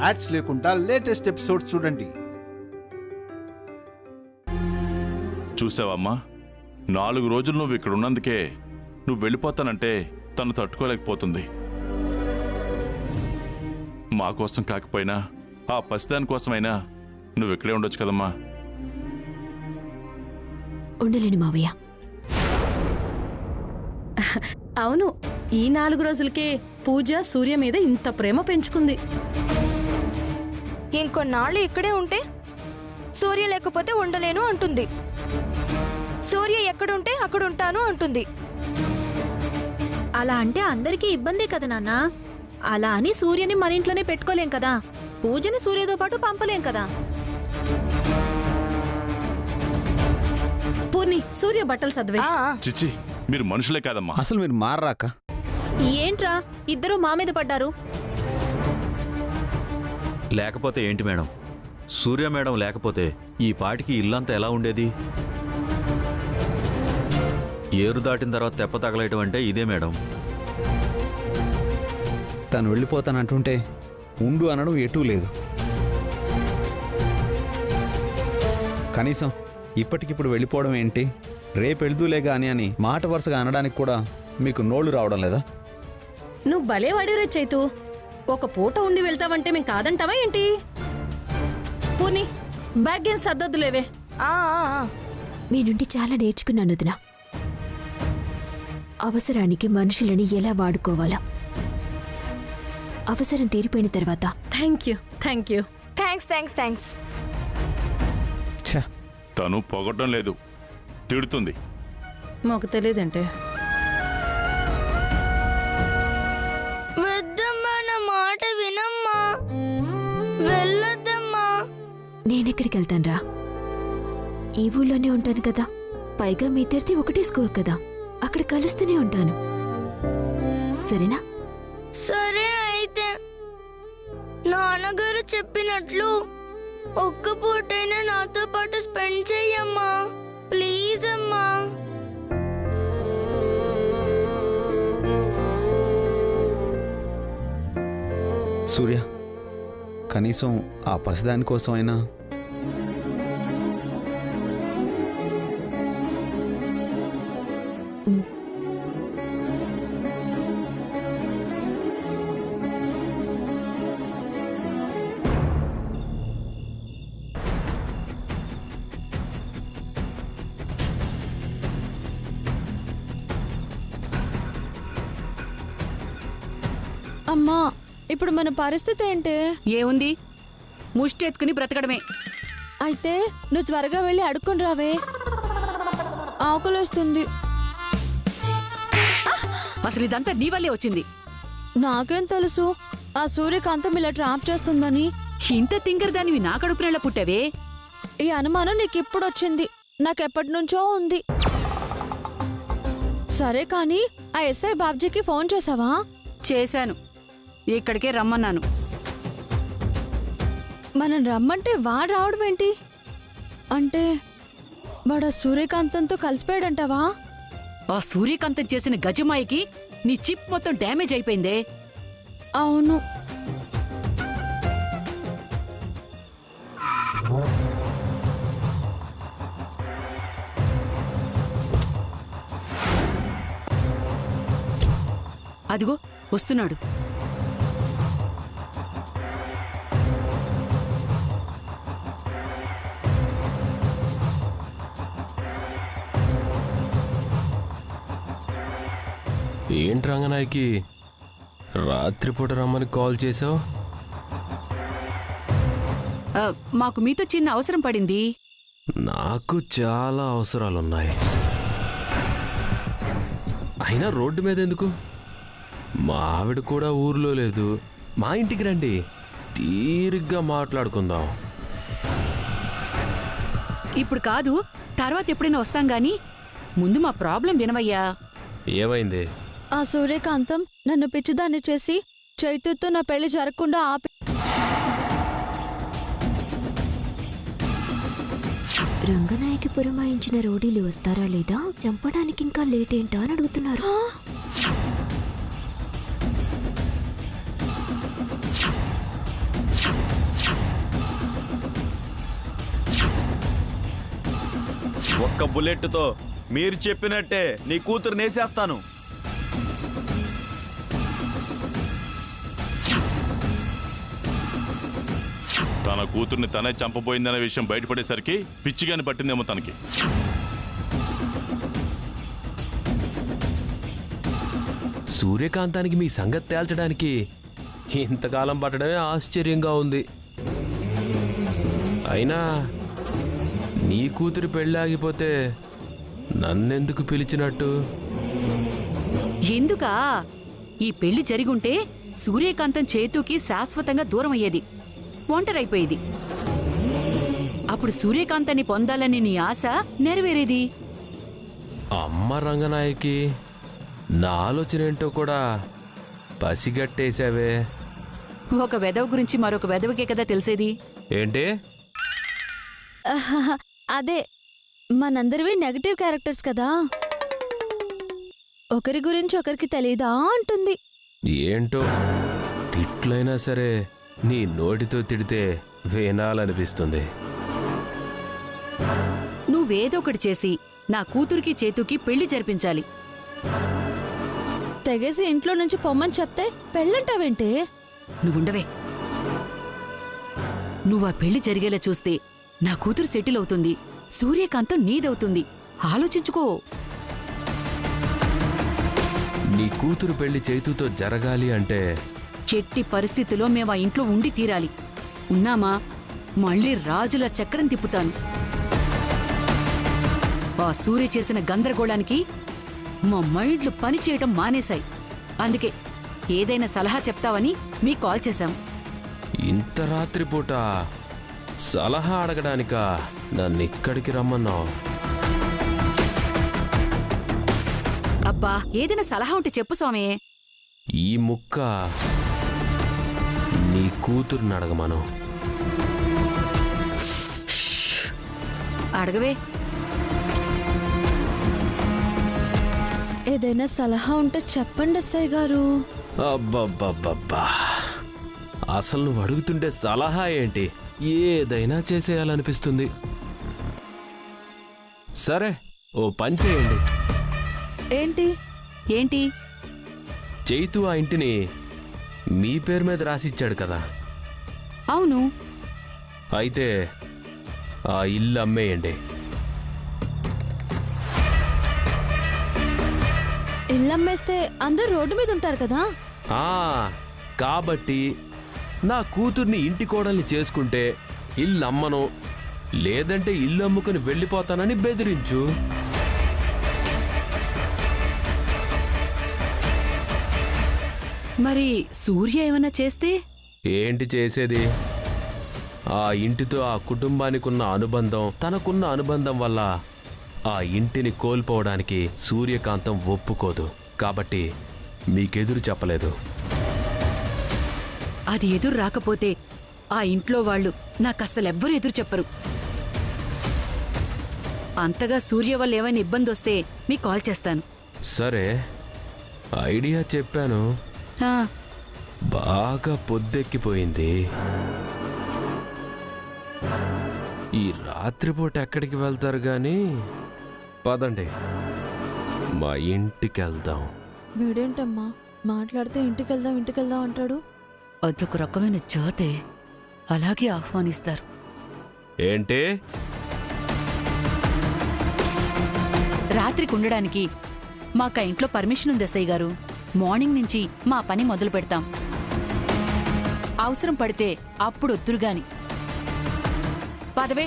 Ads లేకుండా latest episodes చూడండి. చూసావమ్మా, 4 రోజులు నువ్వు ఇక్కడ ఉన్నందుకే నువ్వు వెళ్ళిపోతానంటే తను తట్టుకోలేకపోతుంది. మా కోసం కాకపోయినా ఆ పసిదాని కోసమైనా నువ్వు ఇక్కడే ఉండొచ్చు కదమ్మా. ఉండలేను మావయ్య. అవును, ఈ 4 రోజులకే పూజ సూర్య మీద ఇంత ప్రేమ పెంచుకుంది. ఇంకొన్నాళ్ళు ఇక్కడే ఉంటే సూర్య లేకపోతే ఉండలేను అంటుంది. సూర్య ఎక్కడుంటే అక్కడ ఉంటాను అంటుంది. అలా అంటే అందరికీ ఇబ్బందే కదా నాన్న. అలా అని సూర్యని మన ఇంట్లోనే పెట్టుకోలేం కదా. పూజని సూర్యతో పాటు పంపలేం కదా. పూర్ణి, సూర్య బట్టలు సర్దువే. చిచ్చి, మీరు మనుషులే కాదమ్మా. అసలు మీరు మారరాక. ఏంట్రా ఇద్దరు మా మీద పడ్డారు? లేకపోతే ఏంటి మేడం, సూర్య మేడం లేకపోతే ఈ పాటికి ఇల్లంతా ఎలా ఉండేది? ఏరు దాటిన తర్వాత తెప్ప తగలేయటం అంటే ఇదే మేడం. తను వెళ్ళిపోతానంటుంటే ఉండు అనడం ఎటూ లేదు. కనీసం ఇప్పటికిప్పుడు వెళ్ళిపోవడం ఏంటి, రేపు వెళ్దూలే గాని అని మాట వరుసగా అనడానికి కూడా మీకు నోళ్లు రావడం లేదా? నువ్వు భలే వాడిరే చైతు. ఒక పూట ఉండి వెళ్తావంటే మేము కాదంటావా ఏంటి? పూర్ణి, బ్యాగ్ ఏం సర్దొద్దులేవే. మీ నుండి చాలా నేర్చుకున్నాను వదిన. అవసరానికి మనుషులని ఎలా వాడుకోవాలో. అవసరం తీరిపోయిన తర్వాత థ్యాంక్ యూ. థ్యాంక్స్. తను పొగడం లేదు, తిడుతుంది. మాకు తెలియదంటే. వద్దమ్మా, నా మాట వినమ్మా, వెళ్ళొద్దమ్మా. నేనెక్కడికి వెళ్తాన్రా? ఈ ఊళ్ళోనే ఉంటాను కదా. పైగా మీ ఇద్దరిది ఒకటే స్కూల్ కదా, అక్కడ కలుస్తూనే ఉంటాను. సరేనా? సరే అయితే నాన్నగారు చెప్పినట్లు ఒక్క పూటైనా నాతో పాటు స్పెండ్ చెయ్యమ్మా, ప్లీజ్ అమ్మా. సూర్య, కనీసం ఆ పసిదాని కోసమైనా. అమ్మా, ఇప్పుడు మన పరిస్థితి ఏంటి? ఏముంది, ముష్టి ఎత్తుకుని బ్రతకడమే. అయితే నువ్వు త్వరగా వెళ్ళి అడుక్కొని రావే, ఆకలిస్తుంది. అసలు ఇదంతా నీ వల్లే వచ్చింది. నాకేం తెలుసు ఆ సూర్యకాంతం ఇలా ట్రాప్ చేస్తుందని? ఇంత తింగరదానివి నా కడుపునేలా పుట్టావే? ఈ అనుమానం నీకు ఇప్పుడు వచ్చింది, నాకెప్పటి నుంచో ఉంది. సరే కానీ ఆ ఎస్ఐ బాబ్జీకి ఫోన్ చేసావా? చేశాను, ఇక్కడికే రమ్మన్నాను. మనం రమ్మంటే వాడు రావడం ఏంటి? అంటే వాడు సూర్యకాంతంతో కలిసిపోయాడంటావా? ఆ సూర్యకాంతం చేసిన గజమాయికి నీ చిప్ మొత్తం డ్యామేజ్ అయిపోయిందే. అవును. అదిగో వస్తున్నాడు. ఏంటి రంగనాయకి రాత్రిపూట రమ్మని కాల్ చేసావు? మాకు మీతో చిన్న అవసరం పడింది. నాకు చాలా అవసరాలున్నాయి. అయినా రోడ్డు మీద ఎందుకు? మా ఆవిడ కూడా ఊర్లో లేదు. మా ఇంటికి రండి, తీరిగ్గా మాట్లాడుకుందాం. ఇప్పుడు కాదు, తర్వాత ఎప్పుడైనా వస్తాం గాని ముందు మా ప్రాబ్లం వినవయ్యా. ఏమైంది? ఆ సూర్యకాంతం నన్ను పిచ్చిదాన్ని చేసి చైతుతో నా పెళ్లి జరగకుండా ఆపి. రంగనాయకి పురమాయించిన రోడీలు వస్తారా లేదా, చంపడానికి ఇంకా లేట్ ఏంటా అని అడుగుతున్నారు. ఒక్క బుల్లెట్తో మీరు చెప్పినట్టే నీ కూతురు నేసేస్తాను. తన కూతుర్ని తనే చంపబోయిందనే విషయం బయటపడేసరికి పిచ్చిగాని పట్టిందేమో తనకి. సూర్యకాంతానికి మీ సంగతి తేల్చడానికి ఇంతకాలం పట్టడమే ఆశ్చర్యంగా ఉంది. అయినా నీ కూతురు పెళ్ళాగిపోతే నన్నెందుకు పిలిచినట్టు? ఎందుకా? ఈ పెళ్లి జరిగుంటే సూర్యకాంతం చేతుకి శాశ్వతంగా దూరం అయ్యేది, ఒంటరైపోయేది. అప్పుడు సూర్యకాంతాన్ని పొందాలని నీ ఆశ నెరవేరేది. అమ్మ రంగనాయకి, నా ఆలోచన ఏంటో కూడా పసిగట్టేశావే. ఒక వెధవ గురించి మరొక వెధవకే కదా తెలిసేది. ఏంటి? అదే, మనందరివి నెగటివ్ క్యారెక్టర్స్ కదా, ఒకరి గురించి ఒకరికి తెలీదా అంటుంది. ఏంటో, తిట్లైనా సరే నీ నోటితో తిడితే వినాలనిపిస్తుంది. నువ్వేదో ఒకటి చేసి నా కూతురికి చేతుకి పెళ్లి జరిపించాలి. తెగేసి ఇంట్లో నుంచి పొమ్మని చెప్తే పెళ్ళంటావేంటే? నువ్వుండవే. నువ్వా పెళ్లి జరిగేలా చూస్తే నా కూతురు సెటిల్ అవుతుంది, సూర్యకాంతం నీదవుతుంది. ఆలోచించుకో. నీ కూతురు పెళ్లి చేతుతో జరగాలి అంటే ఎట్టి పరిస్థితుల్లో మేము ఆ ఇంట్లో ఉండి తీరాలి. ఉన్నామా మళ్ళీ రాజుల చక్రం తిప్పుతాను. ఆ సూర్య చేసిన గందరగోళానికి మా మైండ్లు పనిచేయటం మానేశాయి. అందుకే ఏదైనా సలహా చెప్తావని మీకు కాల్ చేశాం. ఇంత రాత్రిపూట సలహా అడగడానికా నన్నిక్కడికి రమ్మన్నావు? అబ్బా, ఏదైనా సలహా ఉంటే చెప్పు స్వామి. ఈ ముక్క నీ కూతుర్ని అడగమను. అడగవే. ఏదైనా సలహా ఉంటే చెప్పండి అస్సయ్య గారు. అబ్బబ్బబ్బబ్బా, అసలు నువ్వు అడుగుతుంటే సలహా ఏంటి, ఏదైనా చేసేయాలనిపిస్తుంది. సరే, ఓ పని చేయండి. ఏంటి? ఏంటి? చైతు ఆ ఇంటిని మీ పేరు మీద రాసిచ్చాడు కదా? అవును. అయితే ఆ ఇల్లు అమ్మేయండి. ఇల్లమ్మేస్తే అందరూ రోడ్డు మీద ఉంటారు కదా. కాబట్టి నా కూతుర్ని ఇంటి కోడల్ని చేసుకుంటే ఇల్లు అమ్మను, లేదంటే ఇల్లు అమ్ముకుని వెళ్ళిపోతానని బెదిరించు. మరి సూర్య ఏమన్నా చేస్తే? ఏంటి చేసేది? ఆ ఇంటితో ఆ కుటుంబానికి ఉన్న అనుబంధం, తనకున్న అనుబంధం వల్ల ఆ ఇంటిని కోల్పోవడానికి సూర్యకాంతం ఒప్పుకోదు. కాబట్టి మీకెదురు చెప్పలేదు. అది ఎదురు రాకపోతే ఆ ఇంట్లో వాళ్ళు నాకస్సలెవ్వరూ ఎదురు చెప్పరు. అంతగా సూర్య వల్ల ఏమైనా ఇబ్బంది వస్తే మీకు కాల్ చేస్తాను. సరే, ఐడియా చెప్పాను. బాగా పొద్దెక్కిపోయింది. ఈ రాత్రిపూట ఎక్కడికి వెళ్తారు గాని, పదండి మా ఇంటికి వెళ్దాం. వీడేంటమ్మా మాట్లాడితే ఇంటికెళ్దాం అంటాడు. అదొక రకమైన జాతే, అలాగే ఆహ్వానిస్తారు. ఏంటి? రాత్రికి ఉండడానికి మాకు ఆ ఇంట్లో పర్మిషన్ ఉంది ఎస్ఐ గారు. మార్నింగ్ నుంచి మా పని మొదలు పెడతాం. అవసరం పడితే అప్పుడు ఒత్తురుగాని. పదవే.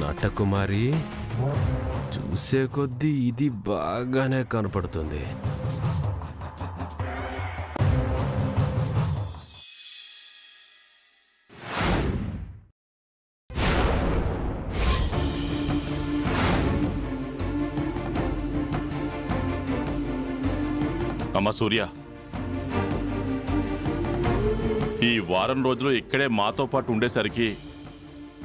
నటకుమారి, చూసే కొద్దీ ఇది బాగానే కనపడుతుంది. అమ్మ సూర్య, ఈ వారం రోజులు ఇక్కడే మాతో పాటు ఉండేసరికి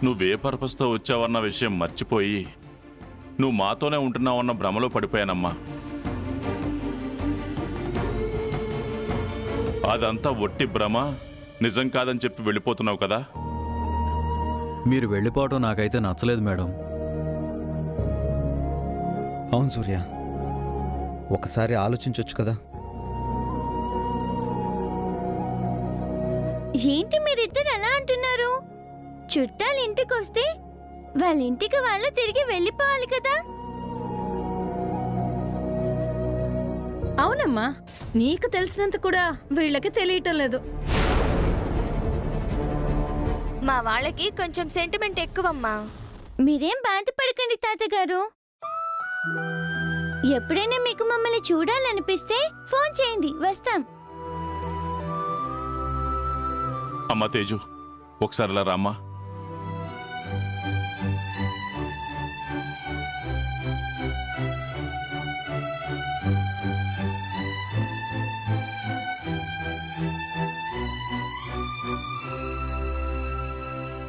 నువ్వే పర్పస్తో వచ్చావన్న విషయం మర్చిపోయి నువ్వు మాతోనే ఉంటున్నావన్న భ్రమలో పడిపోయానమ్మా. అదంతా ఒట్టి భ్రమ, నిజం కాదని చెప్పి వెళ్ళిపోతున్నావు కదా. మీరు వెళ్ళిపోవటం నాకైతే నచ్చలేదు మేడం. అవును సూర్య, ఒకసారి ఆలోచించవచ్చు కదా. ఏంటి మీరిద్దరు ఎలా అంటున్నారు? చుట్టాలు ఇంటికి వస్తే వాళ్ళ ఇంటికి వాళ్ళు తిరిగి వెళ్ళిపోవాలి కదా. అవునమ్మా, నీకు తెలిసినంత కూడా వీళ్ళకి తెలియటం లేదు. మా వాళ్ళకి కొంచెం సెంటిమెంట్ ఎక్కువమ్మా. మీరేం బాధపడకండి తాతగారు. ఎప్పుడైనా మీకు మమ్మల్ని చూడాలనిపిస్తే ఫోన్ చేయండి, వస్తాం. అమ్మా తేజు, ఒకసారి ఇలా రామ్మా.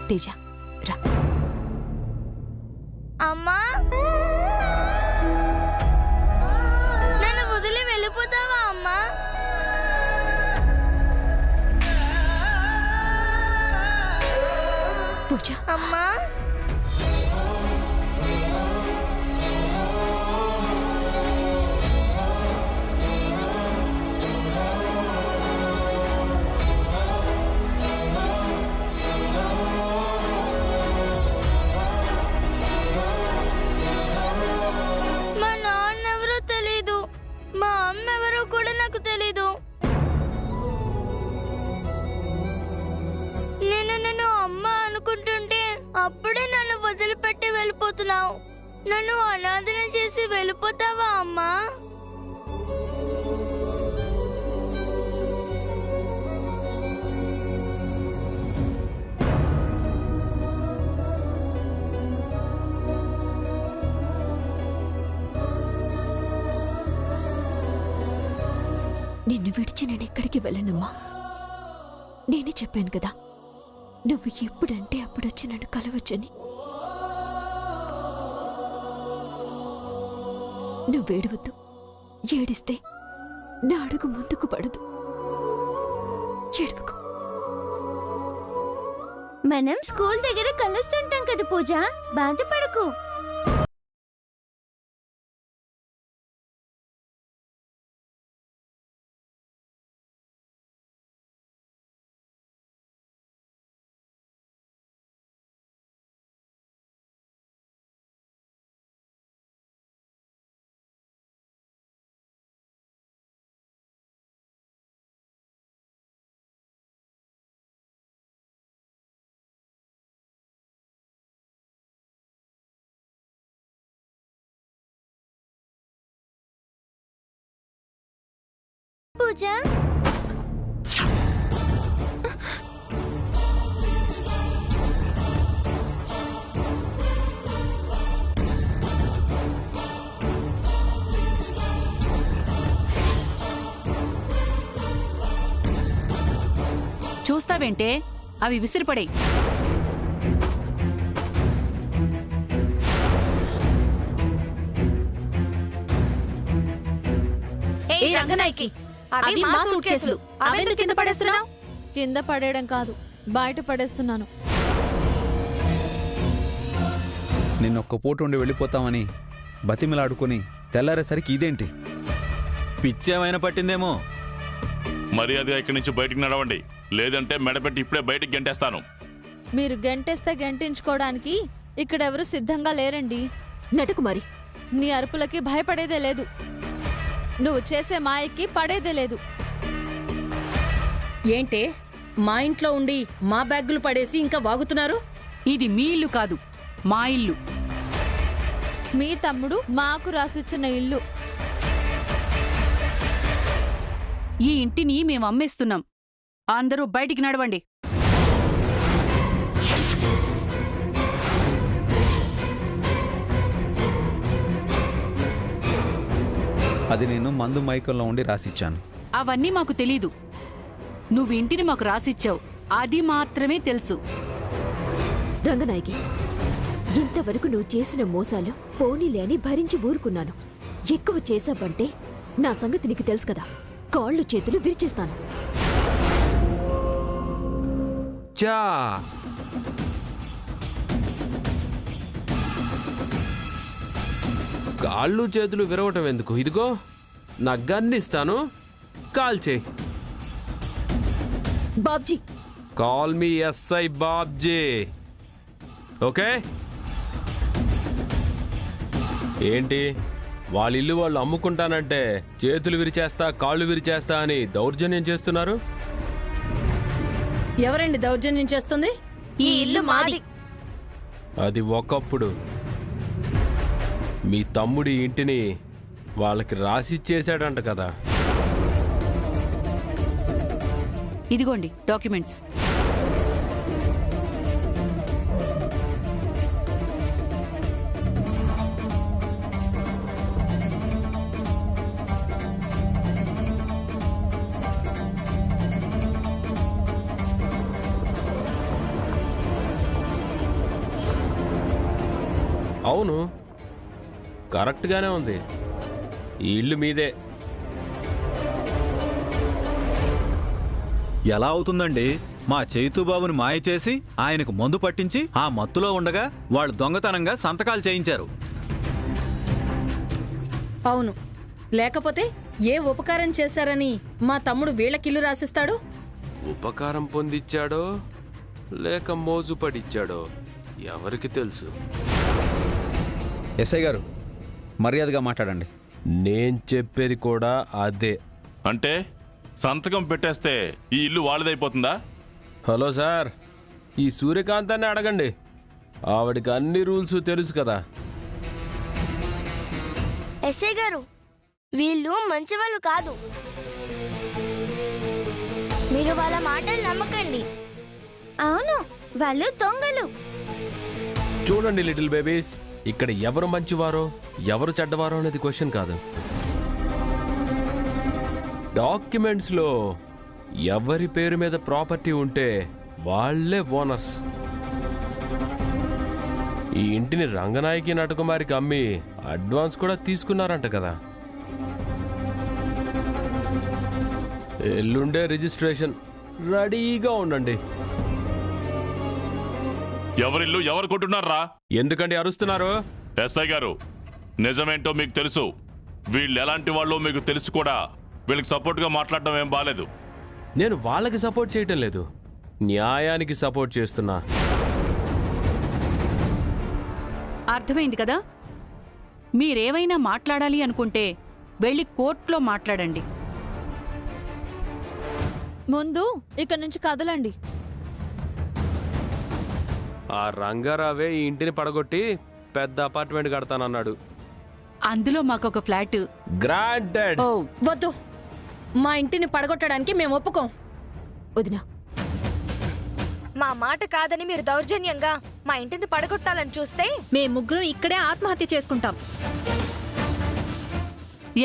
తేజ రా. అమ్మా, నన్ను వదిలి వెళ్ళిపోతావా అమ్మా? పూజ, అమ్మా, మా నాన్న ఎవరో తెలీదు, మా అమ్మ ఎవరో కూడా నాకు తెలీదు. నేను అమ్మ అనుకుంటుంటే అప్పుడే నన్ను వదిలిపెట్టి వెళ్ళిపోతున్నావు. నన్ను అనాథన చేసి వెళ్ళిపోతావా అమ్మా? నిన్ను విడిచి నేను ఎక్కడికి వెళ్ళనమ్మా. నేనే చెప్పాను కదా, నువ్వు ఎప్పుడంటే అప్పుడొచ్చి నన్ను కలవచ్చని. నువ్వేడవద్దు, ఏడిస్తే నా అడుగు ముందుకు పడదు. ఏడవకు. మనం స్కూల్ దగ్గర కలుస్తుంటాం కదా పూజ, బాధపడకు. పూజ, చూస్తావేంటే, అవి విసిరిపడే. ఏ రంగనాయకి, అవి మా సూట్ కేసులు. అవెందుకు కింద పడేస్తున్నావు? కింద పడేయడం కాదు, బయట పడేస్తున్నాను. నిన్నొక్క పూట ఉండి వెళ్ళిపోతామని బతిమిలాడుకుని తెల్లారేసరికి ఇదేంటి? పిచ్చేమైనా పట్టిందేమో. మర్యాదగా ఇక్కడి నుంచి బయటికి నడవండి, లేదంటే మెడపెట్టి ఇప్పుడే బయటికి గంటేస్తాను. మీరు గంటేస్తే గంటించుకోవడానికి ఇక్కడెవరు సిద్ధంగా లేరండి. నటకుమారి, నీ అరుపులకి భయపడేదే లేదు, నువ్వు చేసే మాయకి పడేదే లేదు. ఏంటే, మా ఇంట్లో ఉండి మా బ్యాగులు పడేసి ఇంకా వాగుతున్నారు? ఇది మీ ఇల్లు కాదు, మా ఇల్లు. మీ తమ్ముడు మాకు రాసిచ్చిన ఇల్లు. ఈ ఇంటిని మేము అమ్మేస్తున్నాం. అందరూ బయటికి నడవండి. అది నేను మందు మైకంలో ఉండి రాసిచ్చాను. అవన్నీ మాకు తెలీదు. నువ్వు ఇంటిని మాకు రాసిచ్చావు, అది మాత్రమే తెలుసు. రంగనాయకి, ఇంతవరకు నువ్వు చేసిన మోసాలు పోనీలే అని భరించి ఊరుకున్నాను. ఎక్కువ చేసావంటే నా సంగతి నీకు తెలుసు కదా, కాళ్ళు చేతులు విరిచేస్తాను. అచ్చా, కాళ్ళు చేతులు విరవటం ఎందుకు? ఇదిగో నా గన్ ఇస్తాను, కాల్ చేయి. Babji, call me SI Babji. Okay? ఏంటి వాళ్ళ ఇల్లు వాళ్ళు అమ్ముకుంటానంటే చేతులు విరిచేస్తా కాళ్ళు విరిచేస్తా అని దౌర్జన్యం చేస్తున్నారు? ఎవరండి దౌర్జన్యం చేస్తుంది? ఈ ఇల్లు మాది. అది ఒకప్పుడు మీ తమ్ముడి ఇంటిని వాళ్ళకి రాసిచ్చేసాడంట కదా. ఇదిగోండి డాక్యుమెంట్స్. అవును, కరెక్ట్గానే ఉంది. ఈ ఇల్లు మీదే. ఎలా అవుతుందండి? మా చైతుబాబుని మాయ చేసి ఆయనకు మందు పట్టించి ఆ మత్తులో ఉండగా వాళ్ళు దొంగతనంగా సంతకాలు చేయించారు. అవును, లేకపోతే ఏ ఉపకారం చేశారని మా తమ్ముడు వీళ్ళకిల్లు రాసిస్తాడు? ఉపకారం పొందిచ్చాడో లేక మోజు పడిచ్చాడో ఎవరికి తెలుసు. ఎస్ఐ గారు, మర్యాదగా మాట్లాడండి. నేను చెప్పేది కూడా అదే. అంటే సంతకం పెట్టేస్తే ఈ ఇల్లు వాళ్ళదైపోతుందా? హలో సార్, ఈ సూర్యకాంతాన్ని అడగండి, ఆవిడికి అన్ని రూల్స్ తెలుసు కదా. ఎస్ఐ గారు, వీళ్ళు మంచి వాళ్ళు కాదు. మీరు వాళ్ళ మాటలు నమ్మకండి. అవును, వాళ్ళు దొంగలు. చూడండి లిటిల్ బేబీస్, ఇక్కడ ఎవరు మంచివారో ఎవరు చెడ్డవారో అనేది క్వశ్చన్ కాదు. డాక్యుమెంట్స్లో ఎవరి పేరు మీద ప్రాపర్టీ ఉంటే వాళ్ళే ఓనర్స్. ఈ ఇంటిని రంగనాయకి నటకుమారికి అమ్మి అడ్వాన్స్ కూడా తీసుకున్నారంట కదా. ఎల్లుండే రిజిస్ట్రేషన్, రెడీగా ఉండండి. ఎవరిల్లు ఎవరు కొట్టున్నారా? ఎందుకంటే అరుస్తున్నారు? ఎస్ఐ గారు, నిజమేంటో మీకు తెలుసు. వీళ్ళు ఎలాంటి వాళ్ళో మీకు తెలుసు కూడా. వీళ్ళకి సపోర్ట్గా మాట్లాడడం ఏం బాలేదు. నేను వాళ్ళకి సపోర్ట్ చేయటం లేదు, న్యాయానికి సపోర్ట్ చేస్తున్నా. అర్థమైంది కదా? మీరేవైనా మాట్లాడాలి అనుకుంటే వెళ్ళి కోర్టులో మాట్లాడండి. ముందు ఇక్కడ నుంచి కదలండి. ఆ రంగారావే ఈ ఇంటిని పడగొట్టి పెద్ద అపార్ట్మెంట్ కడతానన్నాడు. అందులో మాకొక ఫ్లాట్ గ్రాంటెడ్. ఓ వద్దు, మా ఇంటిని పడగొట్టడానికి మేము ఒప్పుకోం. వదినా, మా మాట కాదని మీరు దౌర్జన్యంగా మా ఇంటిని పడగొట్టాలని చూస్తే మేము ముగ్గురం ఇక్కడే ఆత్మహత్య చేసుకుంటాం.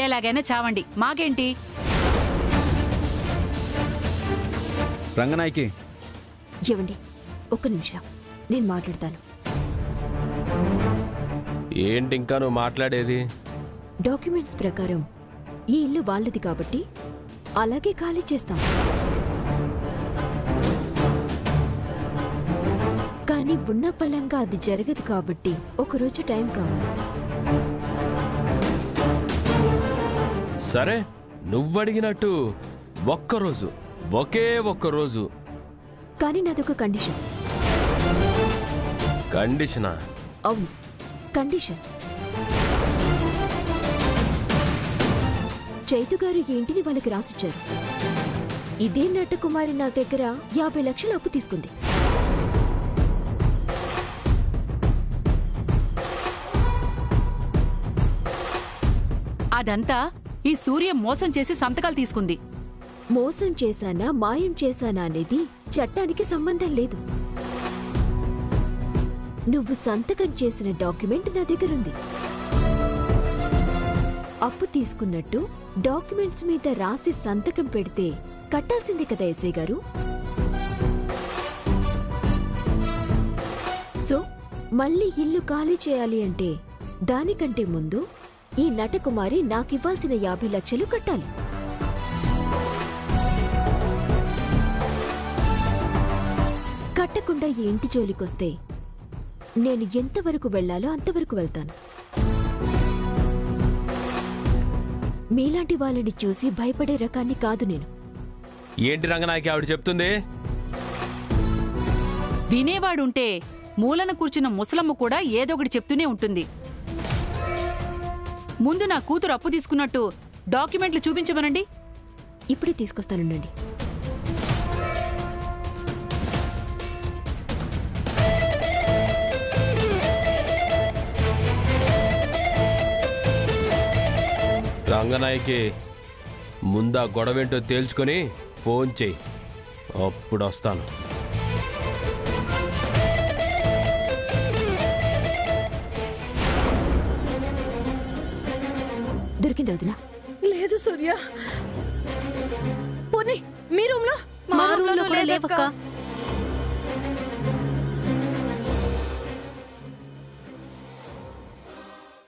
ఎలాగైనా చావండి, మాకేంటి? రంగనాయకి, ఏవండి, ఒక్క నిమిషం, నేను మాట్లాడతాను. ఏంటి ఇంకా నువ్వు మాట్లాడేది? డాక్యుమెంట్స్ ప్రకారం ఈ ఇల్లు వాళ్ళది కాబట్టి అలాగే ఖాళీ చేస్తాం. కానీ ఉన్న పలంగా అది జరగదు కాబట్టి ఒకరోజు టైం కావాలి. సరే, నువ్వడిగినట్టు ఒక్కరోజు, ఒకే ఒక్కరోజు. కానీ నాదొక కండిషన్. కండిషనా? అవును, కండిషన్. చైతు గారు ఈ ఇంటిని వాళ్ళకి రాసిచ్చారు. ఇదే నటకుమారి నా దగ్గర 50 లక్షలు అప్పు తీసుకుంది. అదంతా ఈ సూర్య మోసం చేసి సంతకాలు తీసుకుంది. మోసం చేశానా మాయం చేశానా అనేది చట్టానికి సంబంధం లేదు. నువ్వు సంతకం చేసిన డాక్యుమెంట్ నా దగ్గరుంది. అప్పు తీసుకున్నట్టు డాక్యుమెంట్స్ మీద రాసి సంతకం పెడితే కట్టాల్సిందే కదా ఎస్ఐ గారు. సో మళ్ళీ ఇల్లు ఖాళీ చేయాలి అంటే దానికంటే ముందు ఈ నటకుమారి నాకివ్వాల్సిన 50 లక్షలు కట్టాలి. అడగకుండా ఈ ఇంటి జోలికొస్తే నేను ఎంతవరకు వెళ్ళాలో అంతవరకు వెళ్తాను. మీలాంటి వాళ్ళని చూసి భయపడే రకాన్ని కాదు నేను. ఏంటి రంగనాయకి ఆవిడ చెప్తుంది? వినేవాడుంటే మూలన కూర్చున్న ముసలమ్మ కూడా ఏదొకటి చెప్తూనే ఉంటుంది. ముందు నా కూతురు అప్పు తీసుకున్నట్టు డాక్యుమెంట్లు చూపించమనండి. ఇప్పుడే తీసుకొస్తానుండండి. రంగనాయకి ముందా గొడవేంటో తేల్చుకొని ఫోన్ చెయ్యి, అప్పుడు వస్తాను. దొరికింది వదినా? లేదు సూర్య. పోనీ మీ రూమ్ లో మా రూమ్ లో కూడా లేవక్క.